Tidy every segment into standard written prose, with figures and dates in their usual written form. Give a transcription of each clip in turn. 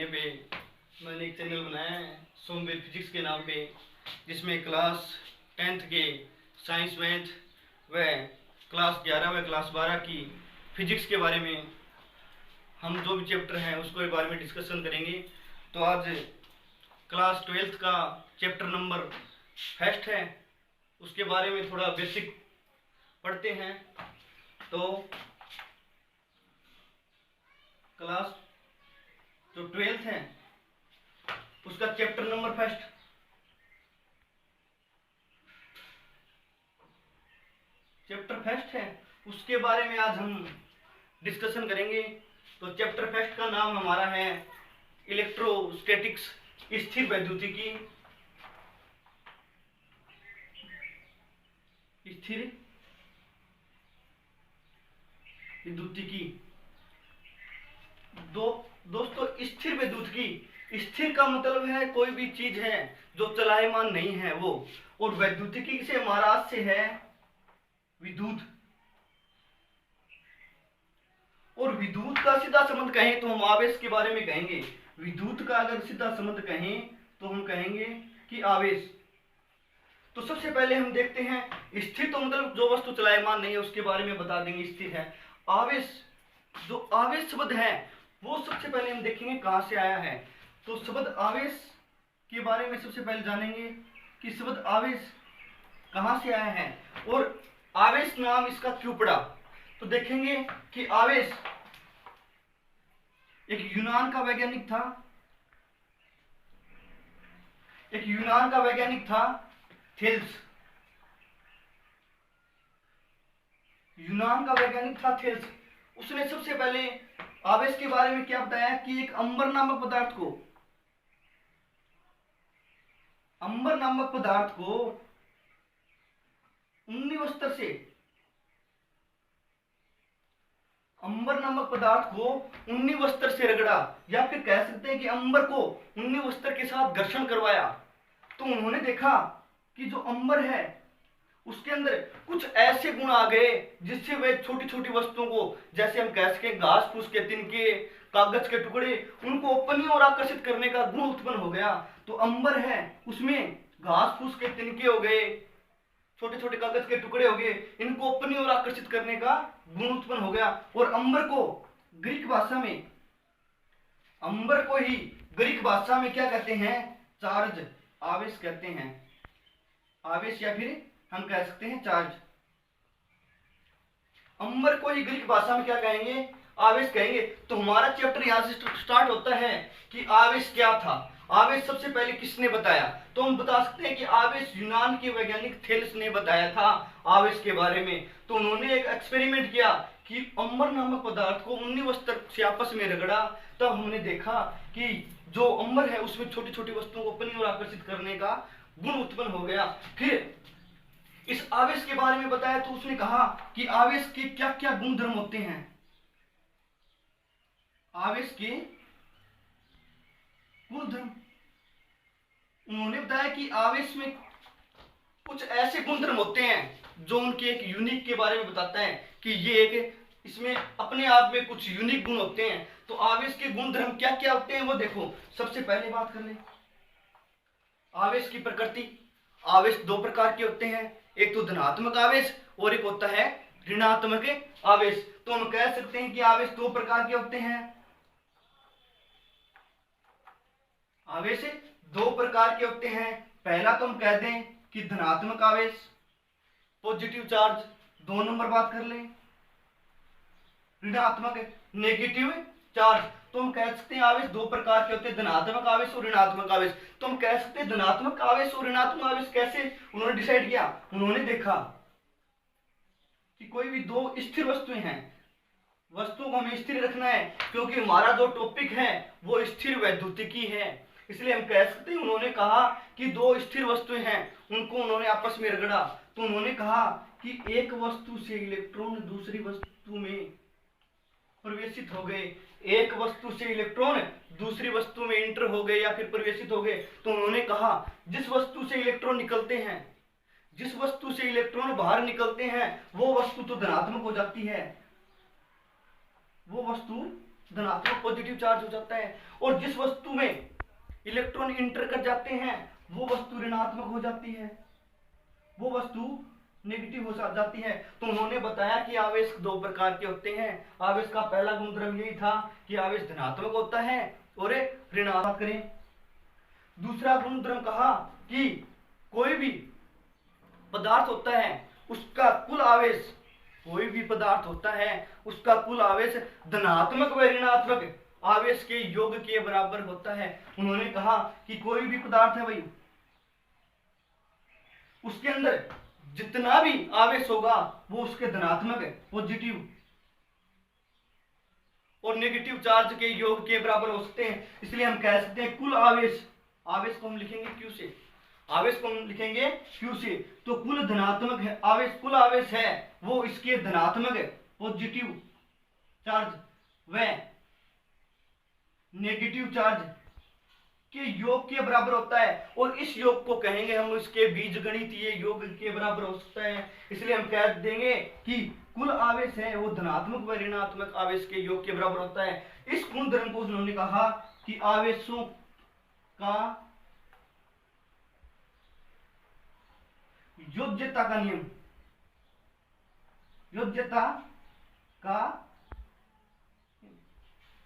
कहने पे मैंने एक चैनल बनाया है सोमवीर फिजिक्स के नाम पे, जिसमें क्लास 10th के साइंस मैथ व क्लास 11 व क्लास 12 की फिजिक्स के बारे में हम जो भी चैप्टर हैं उसको के बारे में डिस्कशन करेंगे। तो आज क्लास 12th का चैप्टर नंबर फर्स्ट है, उसके बारे में थोड़ा बेसिक पढ़ते हैं। तो क्लास जो 12th है उसका चैप्टर नंबर फर्स्ट है, उसके बारे में आज हम डिस्कशन करेंगे। तो चैप्टर फर्स्ट का नाम हमारा है इलेक्ट्रोस्टैटिक्स, स्थिर वैद्युतिकी। स्थिर विद्युतिकी दोस्तों, स्थिर विद्युतिकी, स्थिर का मतलब है कोई भी चीज है जो चलायमान नहीं है वो, और वैद्युतिकी से महाराज से है विद्युत। और विद्युत का सीधा संबंध कहें तो हम आवेश के बारे में कहेंगे। विद्युत का अगर सीधा संबंध कहें तो हम कहेंगे कि आवेश। तो सबसे पहले हम देखते हैं स्थिर तो मतलब जो वस्तु चलायमान नहीं है उसके बारे में बता देंगे स्थिर है। आवेश, जो आवेश शब्द है वो सबसे पहले हम देखेंगे कहां से आया है। तो शब्द आवेश के बारे में सबसे पहले जानेंगे कि शब्द आवेश कहां से आया है और आवेश नाम इसका क्यों पड़ा। तो देखेंगे कि आवेश एक यूनान का वैज्ञानिक था, थेल्स। यूनान का वैज्ञानिक था थेल्स। उसने सबसे पहले आवेश के बारे में क्या बताया कि एक अंबर नामक पदार्थ को उन्नी वस्त्र से रगड़ा, या फिर कह सकते हैं कि अंबर को उन्नी वस्त्र के साथ घर्षण करवाया। तो उन्होंने देखा कि जो अंबर है उसके अंदर कुछ ऐसे गुण आ गए जिससे वे छोटी छोटी वस्तुओं को, जैसे हम कह सके घास फूस के तिनके, कागज के टुकड़े, उनको अपनी ओर आकर्षित करने का गुण उत्पन्न हो गया। तो अंबर है उसमें घास फूस के तिनके हो गए, छोटे छोटे कागज के टुकड़े हो गए, इनको अपनी ओर आकर्षित करने का गुण उत्पन्न हो गया। और अंबर को ग्रीक भाषा में क्या कहते हैं? चार्ज, आवेश कहते हैं। आवेश या फिर हम कह सकते हैं चार्ज। अंबर को ही ग्रीक भाषा में क्या कहेंगे? आवेश कहेंगे। तो हमारा चैप्टर यहां से स्टार्ट होता है कि आवेश क्या था, आवेश सबसे पहले किसने बताया। तो हम बता सकते हैं कि आवेश यूनान के वैज्ञानिक थेल्स ने बताया था आवेश के बारे में। तो उन्होंने एक एक्सपेरिमेंट किया कि अंबर नामक पदार्थ को उन्नी वस्त्र से आपस में रगड़ा। तब हमने देखा कि जो अंबर है उसमें छोटी छोटी वस्तुओं को अपनी ओर आकर्षित करने का गुण उत्पन्न हो गया। फिर इस आवेश के बारे में बताया तो उसने कहा कि आवेश के क्या क्या गुण धर्म होते हैं। आवेश के गुण धर्म उन्होंने बताया कि आवेश में कुछ ऐसे गुण धर्म होते हैं जो उनके एक यूनिक के बारे में बताता है कि ये एक, इसमें अपने आप में कुछ यूनिक गुण होते हैं। तो आवेश के गुण धर्म क्या क्या होते हैं वो देखो। सबसे पहले बात कर ले आवेश की प्रकृति। आवेश दो प्रकार के होते हैं, एक तो धनात्मक आवेश और एक होता है ऋणात्मक आवेश। तो हम कह सकते हैं कि आवेश दो प्रकार के होते हैं। आवेश दो प्रकार के होते हैं। पहला तो हम कह दें कि धनात्मक आवेश, पॉजिटिव चार्ज। 2 नंबर बात कर लें ऋणात्मक, नेगेटिव चार्ज। तो हम कह सकते हैं आवेश दो प्रकार के होते हैं, धनात्मक आवेश और ऋणात्मक आवेश। तो हम कह सकते हैं धनात्मक आवेश और ऋणात्मक आवेश कैसे उन्होंने डिसाइड किया। उन्होंने देखा कि कोई भी दो स्थिर वस्तुएं हैं, वस्तुओं को हमें स्थिर रखना है क्योंकि हमारा जो टॉपिक है वो स्थिर वैद्युतिकी है। इसलिए हम कह सकते हैं उन्होंने कहा कि दो स्थिर वस्तुएं हैं उनको उन्होंने आपस में रगड़ा। तो उन्होंने कहा कि एक वस्तु से इलेक्ट्रॉन दूसरी वस्तु में प्रवेशित हो गए, एक वस्तु से इलेक्ट्रॉन दूसरी वस्तु में इंटर हो गए या फिर प्रवेशित हो गए। तो उन्होंने कहा जिस वस्तु से इलेक्ट्रॉन निकलते हैं, जिस वस्तु से इलेक्ट्रॉन बाहर निकलते हैं वो वस्तु तो धनात्मक हो जाती है, वो वस्तु धनात्मक पॉजिटिव चार्ज हो जाता है, और जिस वस्तु में इलेक्ट्रॉन इंटर कर जाते हैं वो वस्तु ऋणात्मक हो जाती है, वो वस्तु नेगेटिव हो जाती है। तो उन्होंने बताया कि आवेश दो प्रकार के होते हैं। आवेश का पहला गुणधर्म यही था कि आवेश धनात्मक होता है और ऋणात्मक करें। दूसरा गुणधर्म कहा कि कोई भी पदार्थ होता है उसका कुल आवेश, कोई भी पदार्थ होता है उसका कुल आवेश धनात्मक व ऋणात्मक आवेश के योग के बराबर होता है। उन्होंने कहा कि कोई भी पदार्थ है भाई, उसके अंदर जितना भी आवेश होगा वो उसके धनात्मक है, पॉजिटिव और नेगेटिव चार्ज के योग के बराबर हो सकते हैं। इसलिए हम कह सकते हैं कुल आवेश, आवेश को हम लिखेंगे क्यू से, आवेश को हम लिखेंगे क्यू से, तो कुल धनात्मक है आवेश, कुल आवेश है वो इसके धनात्मक है, पॉजिटिव चार्ज व नेगेटिव चार्ज के योग के बराबर होता है। और इस योग को कहेंगे हम इसके बीजगणितीय योग के बराबर हो सकता है। इसलिए हम कह देंगे कि कुल आवेश है वो धनात्मक व ऋणात्मक आवेश के योग के बराबर होता है। इस गुणधर्म को उन्होंने कहा कि आवेशों का योज्यता का नियम, योज्यता का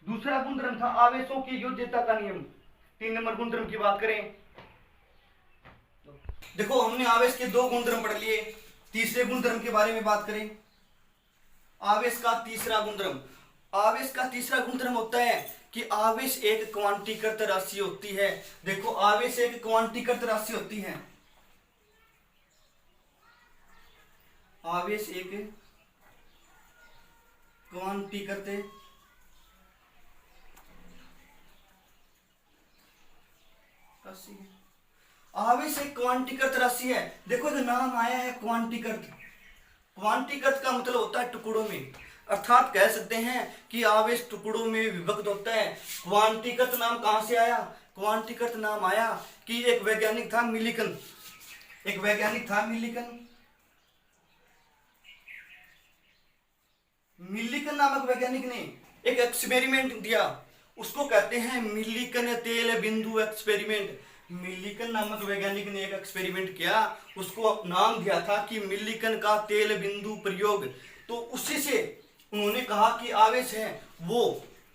दूसरा गुणधर्म था आवेशों की योज्यता का नियम। 3 नंबर गुणधर्म की बात करें, देखो हमने आवेश के 2 गुणधर्म पढ़ लिए। तीसरे गुणधर्म के बारे में बात करें, आवेश का तीसरा गुणधर्म, आवेश का तीसरा गुणधर्म होता है कि आवेश एक क्वांटीकृत राशि होती है। देखो आवेश एक क्वांटीकृत राशि होती है, आवेश एक क्वांटीकृत राशि है, आवेश एक क्वांटीकृत राशि है। देखो जो नाम आया है क्वांटीकृत, क्वांटीकृत का मतलब होता है टुकड़ों में, अर्थात कह सकते हैं कि आवेश टुकड़ों में विभक्त होता है। क्वांटीकृत नाम कहां से आया? क्वांटीकृत नाम आया कि एक वैज्ञानिक था मिलिकन, एक वैज्ञानिक था मिलिकन, मिलिकन नामक वैज्ञानिक ने एक एक्सपेरिमेंट दिया, उसको कहते हैं मिलिकन तेल बिंदु एक्सपेरिमेंट। मिलिकन नामक वैज्ञानिक ने एक एक्सपेरिमेंट किया, उसको नाम दिया था कि मिलिकन का तेल बिंदु प्रयोग। तो उसी से उन्होंने कहा कि आवेश है वो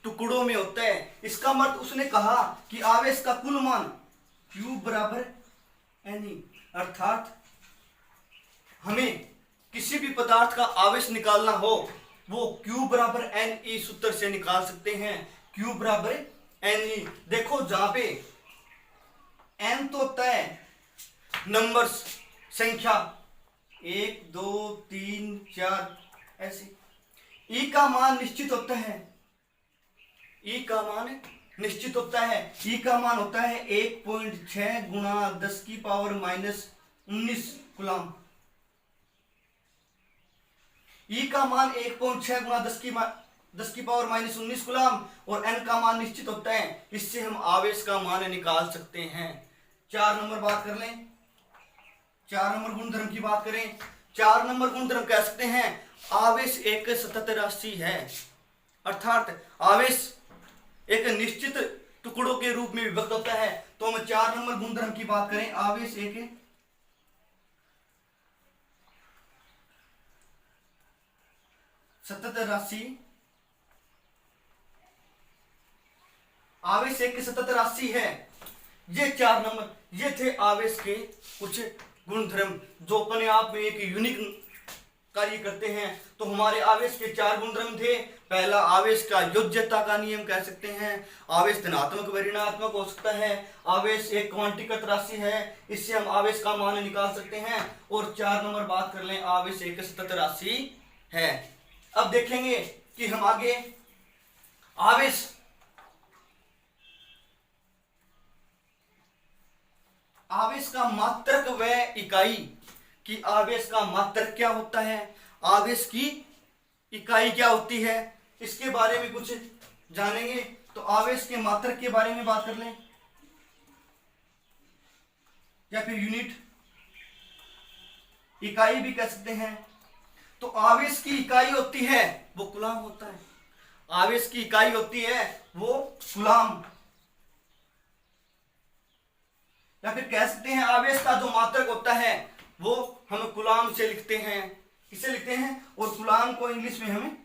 टुकड़ों में होता है। इसका मतलब उसने कहा कि आवेश का कुल मान Q बराबर NE, अर्थात हमें किसी भी पदार्थ का आवेश निकालना हो वो Q बराबर NE सूत्र से निकाल सकते हैं। Q बराबर NE, देखो जहां पे N तो होता है नंबर्स, संख्या 1 2 3 4 ऐसे, E का मान निश्चित होता है, E का मान निश्चित होता है, E का मान होता है 1.6 गुणा 10 की पावर -19 कूलम। E का मान 1.6 गुणा 10 की पावर -19 कूलम, और N का मान निश्चित होता है। इससे हम आवेश का मान निकाल सकते हैं। 4 नंबर बात कर लें, 4 नंबर गुणधर्म की बात करें। 4 नंबर गुणधर्म कह सकते हैं आवेश एक सतत राशि है, अर्थात आवेश एक निश्चित टुकड़ों के रूप में विभक्त होता है। तो हम 4 नंबर गुणधर्म की बात करें, आवेश एक सतत राशि, आवेश एक सतत राशि है। ये 4 नंबर ये थे आवेश के कुछ गुणधर्म जो अपने आप में एक यूनिक कार्य करते हैं। तो हमारे आवेश के 4 गुणधर्म थे। पहला आवेश का योज्यता का नियम कह सकते हैं, आवेश धनात्मक व ऋणात्मक हो सकता है, आवेश एक क्वांटीकृत राशि है, इससे हम आवेश का मान निकाल सकते हैं। और 4 नंबर बात कर लें, आवेश एक सतत राशि है। अब देखेंगे कि हम आगे आवेश का मात्रक व इकाई, कि आवेश का मात्रक क्या होता है, आवेश की इकाई क्या होती है, इसके बारे में कुछ जानेंगे। तो आवेश के मात्रक के बारे में बात कर लें या फिर यूनिट, इकाई भी कह सकते हैं। तो आवेश की इकाई होती है वो कूलम होता है, आवेश की इकाई होती है वो कूलाम, या फिर कह सकते हैं आवेश का जो मात्रक होता है वो हम कूलाम से लिखते हैं, किसे लिखते हैं, और कूलाम को इंग्लिश में हम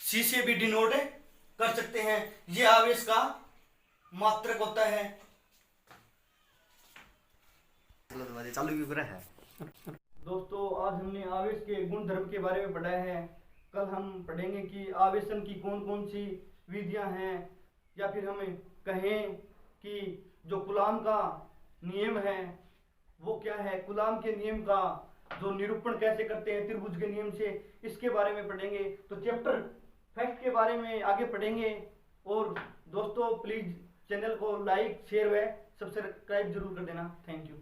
सी से भी डिनोट कर सकते हैं। ये आवेश का मात्रक होता है। चालू क्यों कर रहा है? दोस्तों आज हमने आवेश के गुण धर्म के बारे में पढ़ा है। कल हम पढ़ेंगे कि आवेशन की कौन कौन सी विधियां हैं, या फिर हमें कहें कि जो कूलाम का नियम है वो क्या है, कूलाम के नियम का जो निरूपण कैसे करते हैं त्रिभुज के नियम से, इसके बारे में पढ़ेंगे। तो चैप्टर फैक्ट के बारे में आगे पढ़ेंगे। और दोस्तों प्लीज चैनल को लाइक शेयर व सब्सक्राइब जरूर कर देना। Thank you.